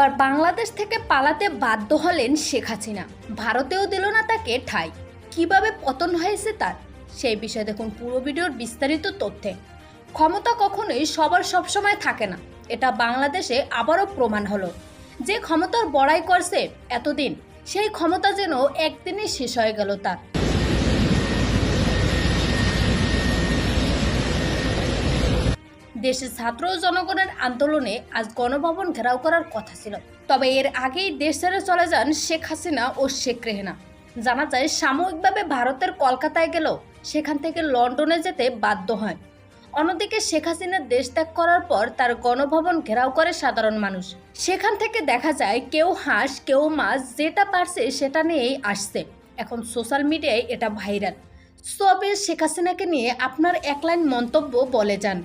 এবার বাংলাদেশ থেকে পালাতে বাধ্য হলেন শেখ হাসিনা। ভারতেও দিল না তাকে ঠাঁই। কিভাবে পতন হয়েছে তার, সেই বিষয়ে দেখুন পুরো ভিডিওর বিস্তারিত তথ্যে। ক্ষমতা কখনোই সবার সবসময় থাকে না, এটা বাংলাদেশে আবারও প্রমাণ হলো। যে ক্ষমতার বড়াই করছে এতদিন, সেই ক্ষমতা যেন একদিনই শেষ হয়ে গেল তার। দেশের ছাত্র ও জনগণের আন্দোলনে আজ গণভবন ঘেরাও করার কথা ছিল, তবে এর আগেই দেশ ছেড়ে চলে যান শেখ হাসিনা ও শেখ রেহানা। জানা যায় সাময়িকভাবে ভারতের কলকাতায় গেলেও সেখান থেকে লন্ডনে যেতে বাধ্য হয়। অন্যদিকে শেখ হাসিনা দেশ ত্যাগ করার পর তার গণভবন ঘেরাও করে সাধারণ মানুষ। সেখান থেকে দেখা যায় কেউ হাঁস কেউ মাছ, যেটা পারছে সেটা নিয়েই আসছে। এখন সোশ্যাল মিডিয়ায় এটা ভাইরাল। তবে শেখ হাসিনাকে নিয়ে আপনার এক লাইন মন্তব্য বলে যান।